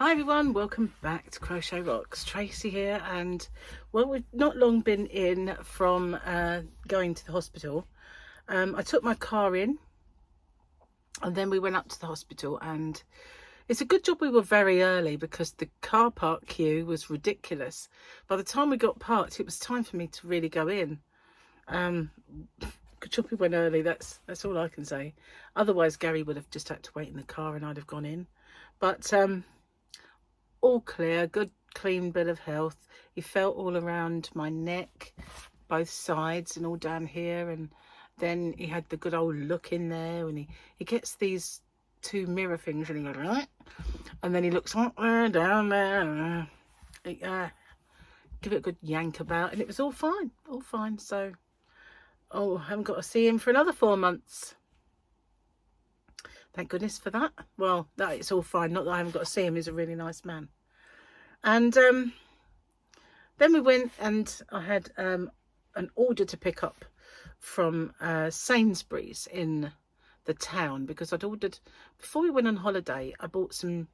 Hi everyone, welcome back to Crochet Rocks. Tracy here, and well, we've not long been in from going to the hospital. I took my car in and then we went up to the hospital, and it's a good job we were very early because the car park queue was ridiculous. By the time we got parked, it was time for me to really go in. Good job we went early, that's all I can say. Otherwise Gary would have just had to wait in the car and I'd have gone in. But all clear, good clean bill of health. He felt all around my neck, both sides and all down here, and then he had the good old look in there, and he gets these two mirror things and he goes right, and then he looks up there, down there, give it a good yank about, and it was all fine. So I haven't got to see him for another 4 months. Thank goodness for that. Well, that it's all fine. Not that I haven't got to see him. He's a really nice man. And then we went, and I had an order to pick up from Sainsbury's in the town, because I'd ordered, before we went on holiday, I bought some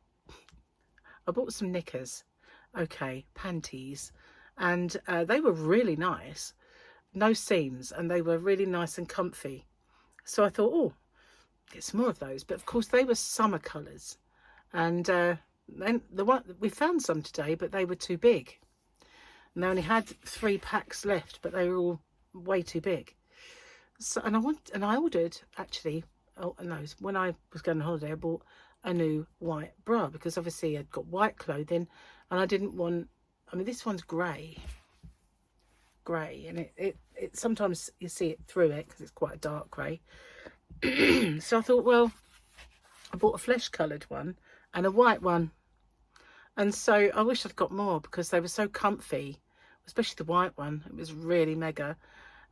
knickers, okay, panties, and they were really nice, no seams, and they were really nice and comfy. So I thought, oh, get some more of those. But of course they were summer colours, and then we found some today, but they were too big, and they only had 3 packs left, but they were all way too big. So and I ordered, actually, oh no, when I was going on holiday I bought a new white bra, because obviously I'd got white clothing and I didn't want, I mean, this one's grey, and it sometimes you see it through it because it's quite a dark grey. So I thought, well, I bought a flesh coloured one and a white one, and so I wish I'd got more because they were so comfy, especially the white one. It was really mega.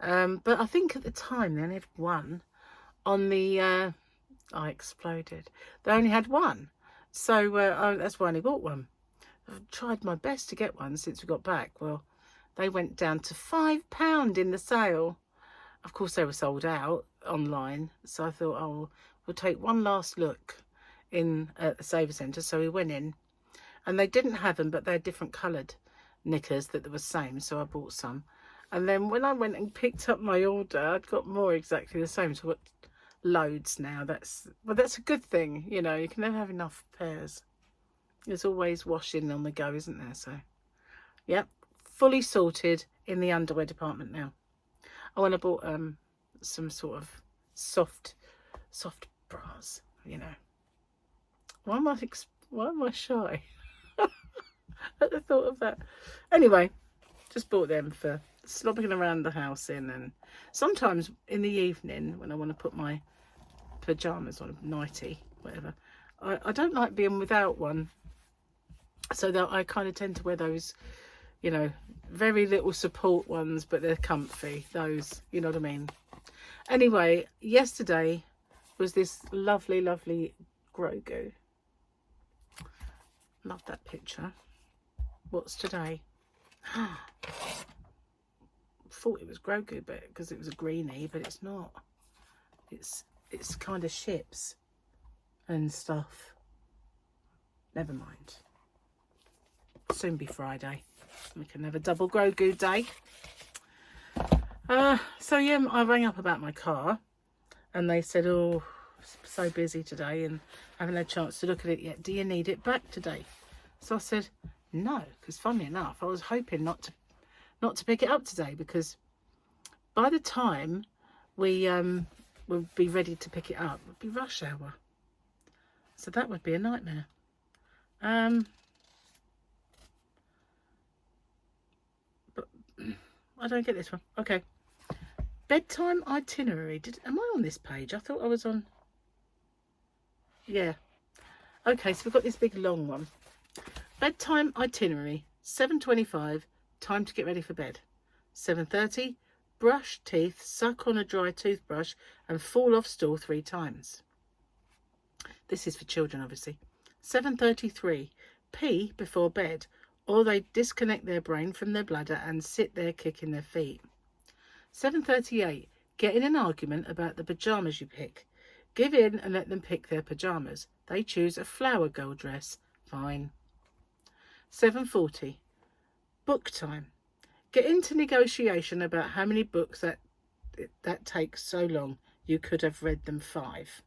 But I think at the time they only had one on the I exploded. They only had one, so that's why I only bought one. I've tried my best to get one since we got back. Well, they went down to £5 in the sale. Of course they were sold out online, so I thought, oh, we'll take one last look in at the Saver Centre. So we went in, and they didn't have them, but they're different coloured knickers that were the same, so I bought some. And then when I went and picked up my order, I'd got more exactly the same, so I've got loads now. That's a good thing, you know. You can never have enough pairs. There's always washing on the go, isn't there? So yep, fully sorted in the underwear department now. Oh, and I bought some sort of soft bras, you know. Why am I shy at the thought of that? Anyway, just bought them for slobbing around the house in, and sometimes in the evening when I want to put my pyjamas on, nighty, whatever, I don't like being without one, so that I kind of tend to wear those, you know, very little support ones, but they're comfy, those, you know what I mean. Anyway, yesterday was this lovely Grogu. Love that picture. What's today? Thought it was Grogu, but because it was a greenie, but it's not. It's kind of ships and stuff. Never mind. Soon be Friday. We can have a double Grogu day. So yeah, I rang up about my car, and they said, oh, so busy today and haven't had a chance to look at it yet. Do you need it back today? So I said no, because funnily enough, I was hoping not to pick it up today, because by the time we would be ready to pick it up, it would be rush hour. So that would be a nightmare. But I don't get this one. Okay. Bedtime itinerary. Am I on this page? I thought I was on. Yeah. Okay, so we've got this big long one. Bedtime itinerary. 7:25. Time to get ready for bed. 7:30. Brush teeth, suck on a dry toothbrush, and fall off stool 3 times. This is for children, obviously. 7:33. Pee before bed, or they disconnect their brain from their bladder and sit there kicking their feet. 7:38. Get in an argument about the pyjamas you pick. Give in and let them pick their pyjamas. They choose a flower girl dress. Fine. 7:40. Book time. Get into negotiation about how many books that takes so long. You could have read them 5.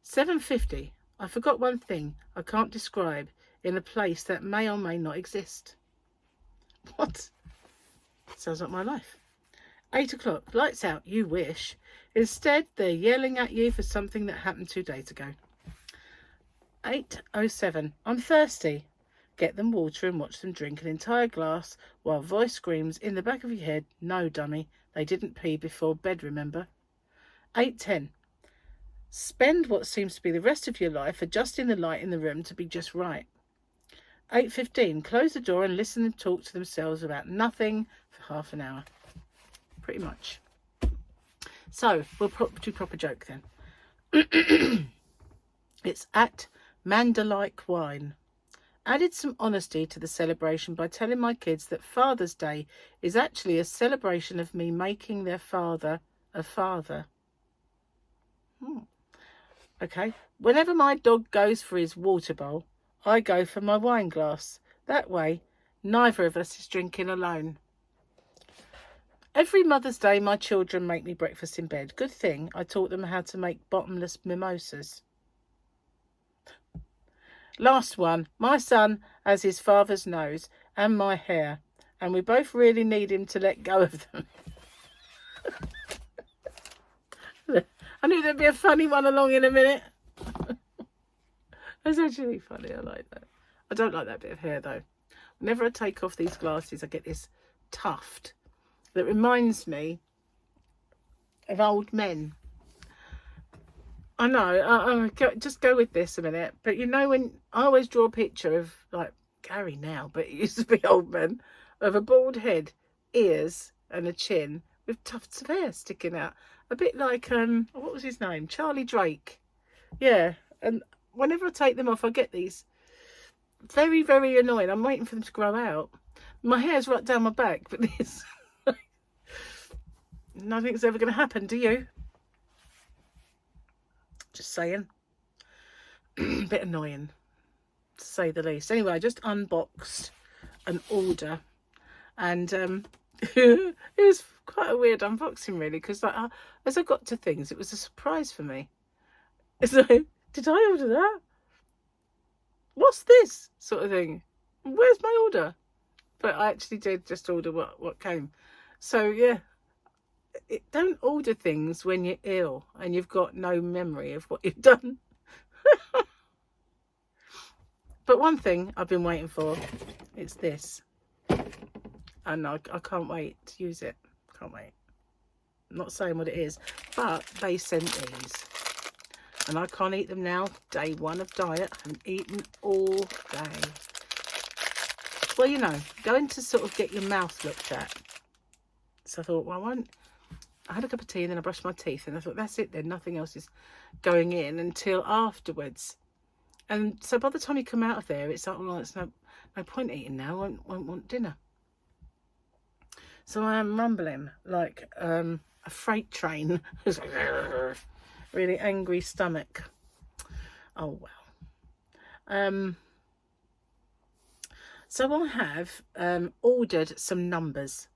7:50. I forgot one thing I can't describe in a place that may or may not exist. What? Sounds like my life. 8 o'clock. Lights out. You wish. Instead, they're yelling at you for something that happened 2 days ago. 8:07. I'm thirsty. Get them water and watch them drink an entire glass while voice screams in the back of your head, no, dummy, they didn't pee before bed, remember? 8:10. Spend what seems to be the rest of your life adjusting the light in the room to be just right. 8:15. Close the door and listen and talk to themselves about nothing for half an hour. Pretty much. So, we'll do proper joke then. It's at Mandalike Wine. Added some honesty to the celebration by telling my kids that Father's Day is actually a celebration of me making their father a father. Okay. Whenever my dog goes for his water bowl, I go for my wine glass. That way, neither of us is drinking alone. Every Mother's Day, my children make me breakfast in bed. Good thing I taught them how to make bottomless mimosas. Last one. My son has his father's nose and my hair, and we both really need him to let go of them. I knew there'd be a funny one along in a minute. That's actually funny. I like that. I don't like that bit of hair, though. Whenever I take off these glasses, I get this tuft that reminds me of old men. I know, just go with this a minute. But you know, when I always draw a picture of, like, Gary now, but it used to be old men, of a bald head, ears and a chin with tufts of hair sticking out. A bit like, what was his name? Charlie Drake. Yeah, and whenever I take them off, I get these. Very, very annoying. I'm waiting for them to grow out. My hair's right down my back, but this... Nothing's ever going to happen, do you? Just saying. Bit annoying, to say the least. Anyway, I just unboxed an order, and it was quite a weird unboxing, really, because like, as I got to things, it was a surprise for me. It's like, did I order that? What's this sort of thing? Where's my order? But I actually did just order what came. So yeah, don't order things when you're ill and you've got no memory of what you've done. But one thing I've been waiting for, it's this, and I can't wait to use it. Can't wait. I'm not saying what it is, but they sent these, and I can't eat them now. Day 1 of diet. I haven't eaten all day. Well, you know, going to sort of get your mouth looked at. So I thought, well, I had a cup of tea and then I brushed my teeth, and I thought, that's it then, nothing else is going in until afterwards. And so by the time you come out of there, it's like, well, it's no point eating now. I won't want dinner. So I am rumbling like a freight train. Really angry stomach. Oh, well. So I have ordered some numbers,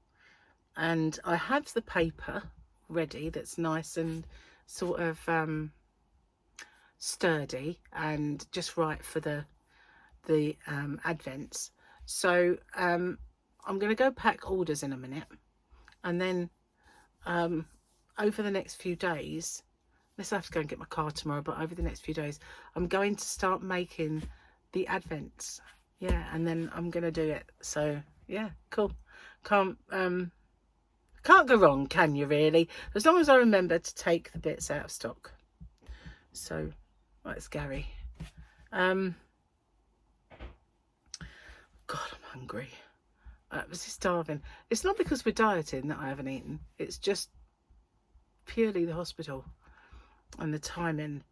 and I have the paper ready that's nice and sort of sturdy and just right for the advents. So I'm going to go pack orders in a minute, and then over the next few days, unless I have to go and get my car tomorrow, but over the next few days I'm going to start making the advents. Yeah, and then I'm going to do it. So yeah, cool. Can't go wrong, can you, really? As long as I remember to take the bits out of stock. So, that's Gary. God, I'm hungry. I was starving. It's not because we're dieting that I haven't eaten. It's just purely the hospital and the timing.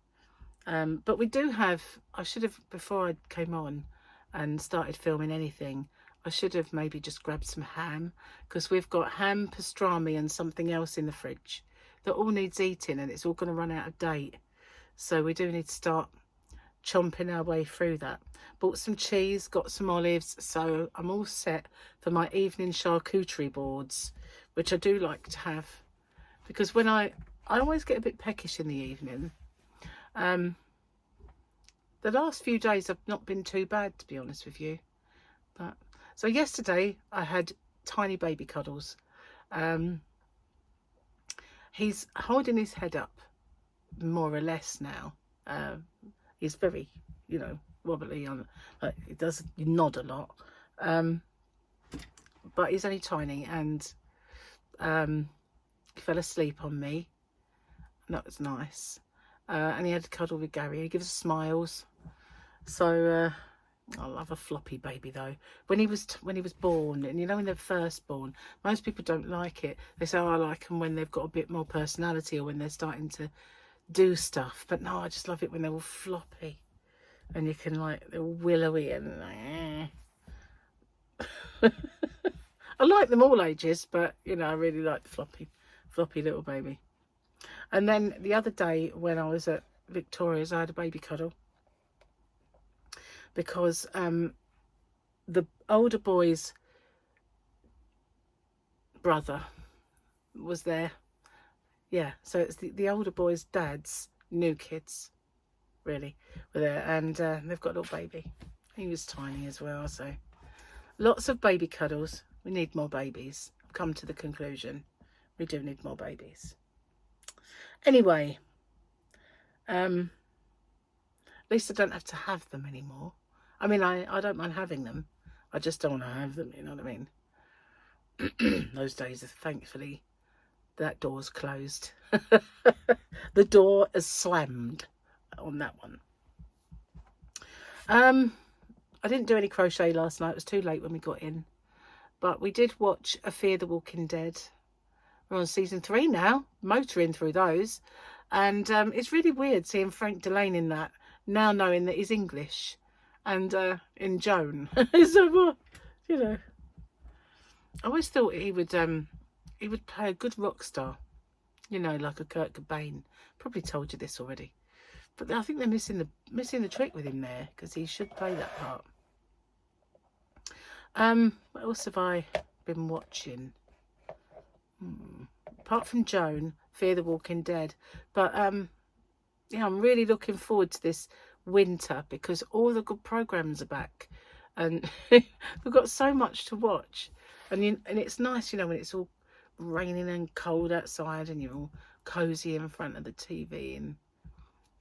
But we do have, I should have, before I came on and started filming anything, I should have maybe just grabbed some ham, because we've got ham, pastrami and something else in the fridge that all needs eating, and it's all going to run out of date. So we do need to start chomping our way through that. Bought some cheese, got some olives, so I'm all set for my evening charcuterie boards, which I do like to have, because when I always get a bit peckish in the evening. The last few days have not been too bad, to be honest with you. But so yesterday I had tiny baby cuddles. He's holding his head up more or less now. He's very, you know, wobbly on, he does nod a lot, but he's only tiny, and he fell asleep on me, and that was nice. And he had a cuddle with Gary. He gives us smiles. So I love a floppy baby though. When he was born, and you know, when they're first born, most people don't like it. They say, oh, I like them when they've got a bit more personality or when they're starting to do stuff. But no, I just love it when they're all floppy, and you can, like, they're all willowy and I like them all ages, but you know, I really like the floppy little baby. And then the other day when I was at Victoria's, I had a baby cuddle, because the older boy's brother was there. Yeah, so it's the older boy's dad's new kids, really, were there, and they've got a little baby. He was tiny as well, so lots of baby cuddles. We need more babies. I've come to the conclusion we do need more babies. Anyway, at least I don't have to have them anymore. I mean, I don't mind having them. I just don't want to have them, you know what I mean? Those days, thankfully, that door's closed. The door is slammed on that one. I didn't do any crochet last night. It was too late when we got in. But we did watch A Fear the Walking Dead. We're on season 3 now, motoring through those. And it's really weird seeing Frank Delane in that, now knowing that he's English. And in Joan. So, you know, I always thought he would play a good rock star, you know, like a Kurt Cobain. Probably told you this already, but I think they're missing the trick with him there, because he should play that part. What else have I been watching? Apart from Joan, Fear the Walking Dead. But yeah, I'm really looking forward to this winter, because all the good programs are back, and we've got so much to watch. And it's nice, you know, when it's all raining and cold outside, and you're all cozy in front of the TV and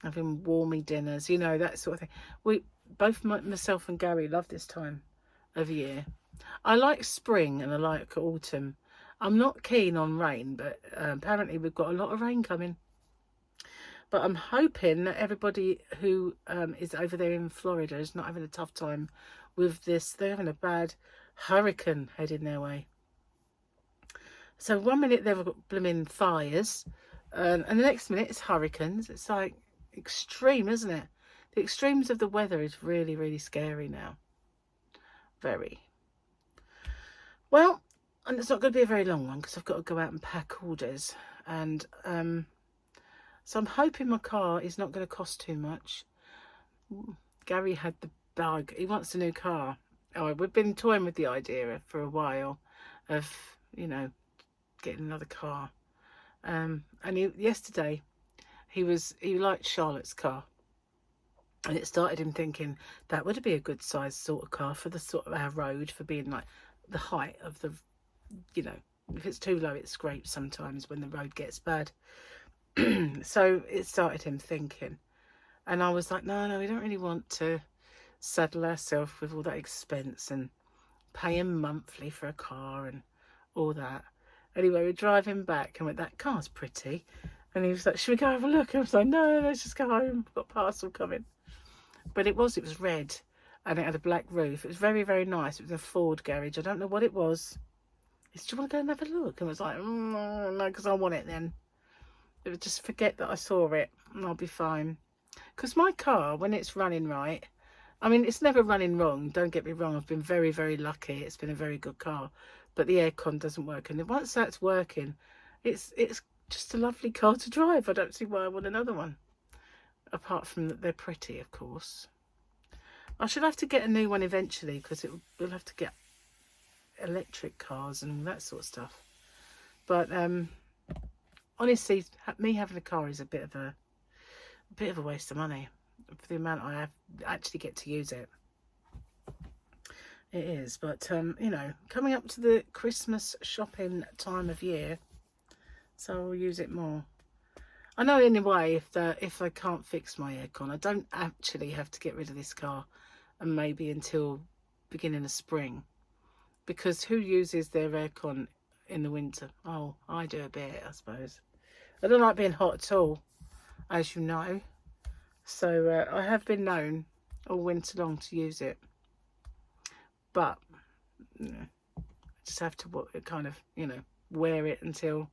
having warmy dinners, you know, that sort of thing. We both, myself and Gary, love this time of year. I like spring and I like autumn. I'm not keen on rain, but apparently we've got a lot of rain coming. But I'm hoping that everybody who is over there in Florida is not having a tough time with this. They're having a bad hurricane heading their way. So 1 minute they've got blooming fires, and the next minute it's hurricanes. It's like extreme, isn't it? The extremes of the weather is really, really scary now. Very. Well, and it's not going to be a very long one, because I've got to go out and pack orders. And so I'm hoping my car is not going to cost too much. Gary had the bug. He wants a new car. Oh, we've been toying with the idea for a while of, you know, getting another car. And yesterday he liked Charlotte's car, and it started him thinking that would be a good size sort of car for the sort of our road, for being like the height of the, you know, if it's too low it scrapes sometimes when the road gets bad. So it started him thinking, and I was like, no, we don't really want to saddle ourselves with all that expense and paying monthly for a car and all that. Anyway, we're driving back and went, that car's pretty. And he was like, should we go have a look? And I was like, no, let's just go home. We've got a parcel coming. But it was red, and it had a black roof. It was very, very nice. It was a Ford garage. I don't know what it was. He said, do you want to go and have a look? And I was like, no, because I want it then. It would just forget that I saw it, and I'll be fine. Because my car, when it's running right, I mean, it's never running wrong. Don't get me wrong. I've been very, very lucky. It's been a very good car. But the aircon doesn't work. And once that's working, it's just a lovely car to drive. I don't see why I want another one. apart from that they're pretty, of course. I should have to get a new one eventually, because we'll have to get electric cars and all that sort of stuff. But honestly, me having a car is a bit of a waste of money for the amount I actually get to use it. It is, but you know, coming up to the Christmas shopping time of year, so I'll use it more. I know anyway, if I can't fix my aircon, I don't actually have to get rid of this car, and maybe until beginning of spring, because who uses their aircon in the winter? Oh, I do a bit, I suppose. I don't like being hot at all, as you know. So I have been known all winter long to use it. But you know, I just have to kind of, you know, wear it until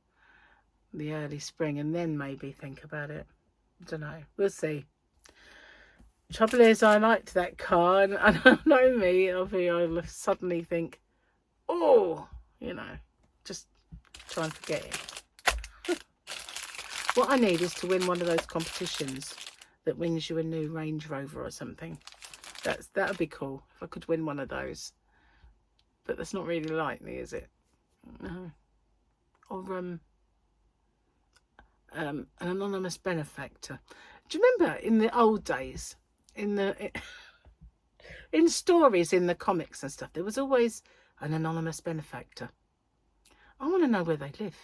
the early spring and then maybe think about it. I don't know. We'll see. Trouble is, I liked that car, and I know me, I'll suddenly think, oh, you know, just try and forget it. What I need is to win one of those competitions that wins you a new Range Rover or something. That would be cool if I could win one of those. But that's not really likely, is it? No. Or an anonymous benefactor. Do you remember in the old days, in stories in the comics and stuff, there was always an anonymous benefactor? I want to know where they live.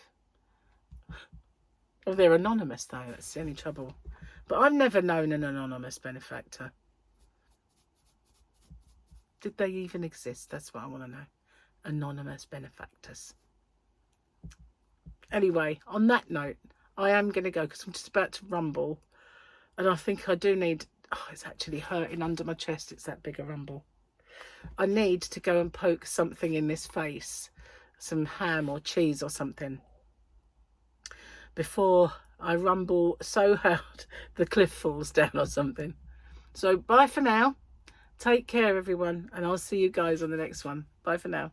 Oh, they're anonymous though, that's the only trouble. But I've never known an anonymous benefactor. Did they even exist? That's what I want to know. Anonymous benefactors. Anyway, on that note, I am going to go because I'm just about to rumble. And I think I do need... Oh, it's actually hurting under my chest. It's that big a rumble. I need to go and poke something in this face. Some ham or cheese or something. Before I rumble so hard the cliff falls down or something. So bye for now. Take care, everyone. And I'll see you guys on the next one. Bye for now.